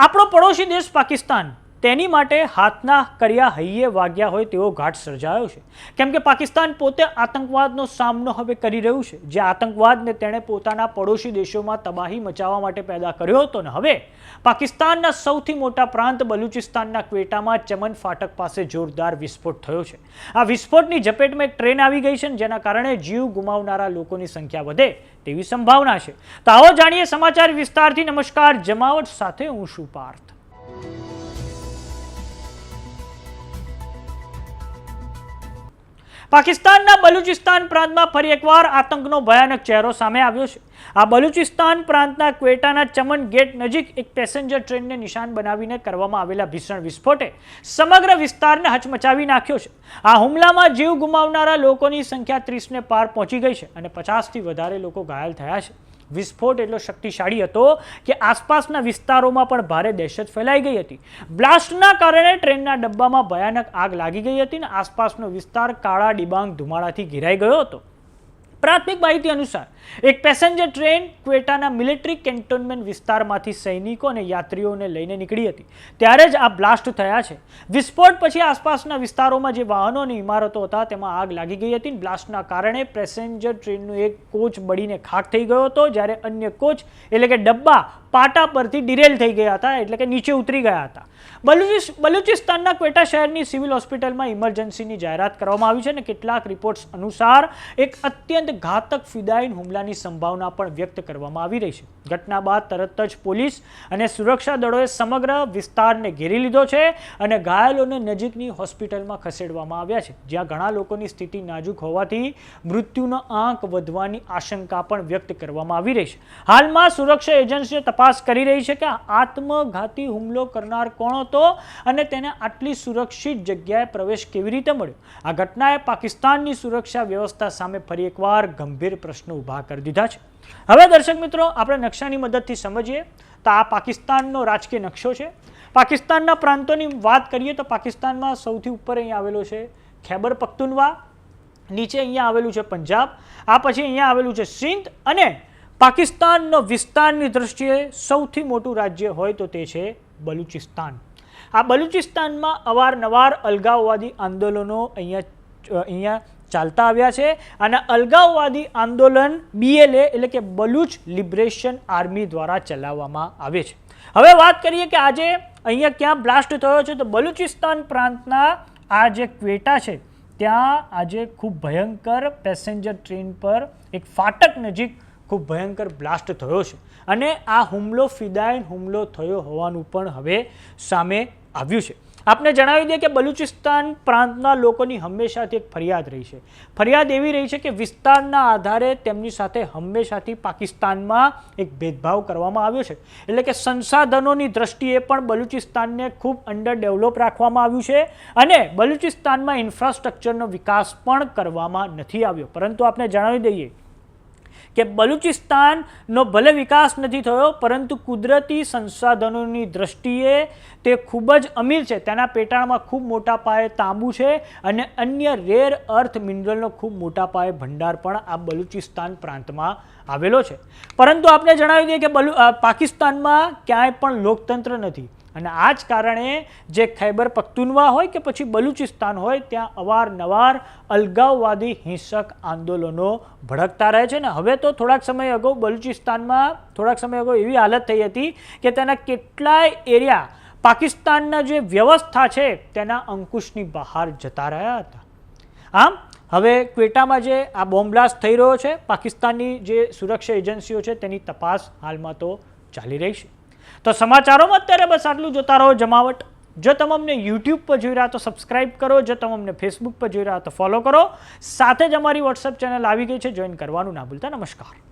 આપણો પડોશી દેશ પાકિસ્તાન તેની માટે હાથના કર્યા હૈયે વાગ્યા હોય તેવો ઘાટ સર્જાયો છે, કેમ કે પાકિસ્તાન પોતે આતંકવાદનો સામનો હવે કરી રહ્યું છે. જે આતંકવાદને તેણે પોતાના પડોશી દેશોમાં તબાહી મચાવવા માટે પેદા કર્યો હતો ને હવે પાકિસ્તાનના સૌથી મોટા પ્રાંત બલુચિસ્તાનના ક્વેટામાં ચમન ફાટક પાસે જોરદાર વિસ્ફોટ થયો છે. આ વિસ્ફોટની ઝપેટમાં એક ટ્રેન આવી ગઈ છે, જેના કારણે જીવ ગુમાવનારા લોકોની સંખ્યા વધે તેવી સંભાવના છે. તો આવો જાણીએ સમાચાર વિસ્તારથી. નમસ્કાર, જમાવટ સાથે હું છું પાર્થ. પાકિસ્તાનના બલુચિસ્તાન પ્રાંતમાં ફરી એકવાર આતંકનો ભયાનક ચહેરો સામે આવ્યો છે. આ બલુચિસ્તાન પ્રાંતના ક્વેટાના ચમન ગેટ નજીક એક પેસેન્જર ટ્રેનને નિશાન બનાવીને કરવામાં આવેલા ભીષણ વિસ્ફોટે સમગ્ર વિસ્તારને હચમચાવી નાખ્યો છે. આ હુમલામાં જીવ ગુમાવનારા લોકોની સંખ્યા 30ને પાર પહોંચી ગઈ છે અને 50થી વધારે લોકો ઘાયલ થયા છે. વિસ્ફોટ એટલો શક્તિશાળી હતો કે આસપાસના વિસ્તારોમાં પણ ભારે દહેશત ફેલાઈ ગઈ હતી. બ્લાસ્ટના કારણે ટ્રેનના ડબ્બામાં ભયાનક આગ લાગી ગઈ હતી અને આસપાસનો વિસ્તાર કાળા ડિબાંગ ધુમાડાથી ઘેરાઈ ગયો હતો. પ્રાથમિક માહિતી અનુસાર એક પેસેન્જર ટ્રેન ક્વેટાના મિલિટરી કેન્ટોનમેન્ટ વિસ્તારમાંથી સૈનિકો અને યાત્રીઓને લઈને નીકળી હતી, ત્યારે જ આ બ્લાસ્ટ થયા છે. વિસ્ફોટ પછી આસપાસના વિસ્તારોમાં જે વાહનો અને ઇમારતો હતા તેમાં આગ લાગી ગઈ હતી. બ્લાસ્ટના કારણે પેસેન્જર ટ્રેનનો એક કોચ બળીને ખાખ થઈ ગયો હતો, જ્યારે અન્ય કોચ એટલે કે ડબ્બા પાટા પરથી ડિરેલ થઈ ગયા હતા, એટલે કે નીચે ઉતરી ગયા હતા. બલુચિસ્તાનના ક્વેટા શહેરની સિવિલ હોસ્પિટલમાં ઇમરજન્સીની જાહેરાત કરવામાં આવી છે અને કેટલાક રિપોર્ટ્સ અનુસાર એક અત્યંત ઘાતક ફિદાયીન હુમલાની સંભાવના પણ વ્યક્ત કરવામાં આવી રહી છે. ઘટના બાદ તરત જ પોલીસ અને સુરક્ષા દળોએ સમગ્ર વિસ્તારને ઘેરી લીધો છે અને ઘાયલોને નજીકની હોસ્પિટલમાં ખસેડવામાં આવ્યા છે, જ્યાં ઘણા લોકોની સ્થિતિ નાજુક હોવાથી મૃત્યુનો આંક વધવાની આશંકા પણ વ્યક્ત કરવામાં આવી રહી છે. હાલમાં સુરક્ષા એજન્સીઓ તપાસ કરી રહી છે કે આત્મઘાતી હુમલો કરનાર કોણ હતો અને તેને આટલી સુરક્ષિત જગ્યાએ પ્રવેશ કેવી રીતે મળ્યો. આ ઘટનાએ પાકિસ્તાનની સુરક્ષા વ્યવસ્થા સામે ફરી એકવાર ગંભીર પ્રશ્નો ઊભા કરી દીધા છે. હવે દર્શક મિત્રો, આપણે નકશાની મદદથી સમજીએ તો આ પાકિસ્તાનનો રાજકીય નકશો છે. પાકિસ્તાનના પ્રાંતોની વાત કરીએ તો પાકિસ્તાનમાં સૌથી ઉપર અહીંયા આવેલો છે ખૈબર પખ્તુનવા, નીચે અહીંયા આવેલું છે પંજાબ, આ પછી અહીંયા આવેલું છે સિંધ, અને પાકિસ્તાનનો વિસ્તારની દ્રષ્ટિએ સૌથી મોટું રાજ્ય હોય તો તે છે બલુચિસ્તાન. આ બલુચિસ્તાનમાં અવારનવાર અલગાવવાદી આંદોલનો અહીંયા ચાલતા આવ્યા છે અને અલગાવવાદી આંદોલન BLA એટલે કે બલુચ લિબરેશન આર્મી દ્વારા ચલાવવામાં આવે છે. હવે વાત કરીએ કે આજે અહીંયા ક્યાં બ્લાસ્ટ થયો છે, તો બલુચિસ્તાન પ્રાંતના આ જે ક્વેટા છે ત્યાં આજે ખૂબ ભયંકર પેસેન્જર ટ્રેન પર એક ફાટક નજીક ખૂબ ભયંકર બ્લાસ્ટ થયો છે અને આ હુમલો ફિદાયીન હુમલો થયો હોવાનું પણ હવે સામે આવ્યું છે. આપને જણાવી દઈએ કે બલુચિસ્તાન પ્રાંતના લોકોની હંમેશાથી એક ફરિયાદ રહી છે. ફરિયાદ એવી રહી છે કે વિસ્તારના આધારે તેમની સાથે હંમેશાથી પાકિસ્તાનમાં એક ભેદભાવ કરવામાં આવ્યો છે, એટલે કે સંસાધનોની દ્રષ્ટિએ પણ બલુચિસ્તાનને ખૂબ અંડર ડેવલપ રાખવામાં આવ્યું છે અને બલુચિસ્તાનમાં ઇન્ફ્રાસ્ટ્રક્ચરનો વિકાસ પણ કરવામાં નથી આવ્યો. પરંતુ આપને જણાવી દઈએ કે બલુચિસ્તાનનો ભલે વિકાસ નથી થયો, પરંતુ કુદરતી સંસાધનોની દ્રષ્ટિએ તે ખૂબ જ અમીર છે. તેના પેટાળમાં ખૂબ મોટા પાયે તાંબુ છે અને અન્ય રેર અર્થ મિનરલનો ખૂબ મોટા પાયે ભંડાર પણ આ બલુચિસ્તાન પ્રાંતમાં આવેલો છે. પરંતુ આપણે જણાવી દઈએ કે પાકિસ્તાનમાં ક્યાંય પણ લોકતંત્ર નથી અને આ જ કારણે જે ખૈબર પખ્તુનવા હોય કે પછી બલુચિસ્તાન હોય ત્યાં અવારનવાર અલગાવવાદી હિંસક આંદોલનો ભડકતા રહે છે. ને હવે તો થોડાક સમય અગાઉ બલુચિસ્તાનમાં એવી હાલત થઈ હતી કે તેના કેટલાય એરિયા પાકિસ્તાનના જે વ્યવસ્થા છે તેના અંકુશની બહાર જતા રહ્યા હતા. આમ હવે ક્વેટામાં જે આ બોમ્બ બ્લાસ્ટ થઈ રહ્યો છે, પાકિસ્તાનની જે સુરક્ષા એજન્સીઓ છે તેની તપાસ હાલમાં તો ચાલી રહી છે. તો સમાચારોમાં અત્યારે બસ આટલું. જોતા રહો જમાવટ. જો તમે અમને YouTube પર જોઈ રહ્યા તો સબસ્ક્રાઇબ કરો, જો તમે અમને Facebook પર જોઈ રહ્યા તો ફોલો કરો. સાથે જ અમારી WhatsApp ચેનલ આવી ગઈ છે, જોઈન કરવાનું ના ભૂલતા. નમસ્કાર.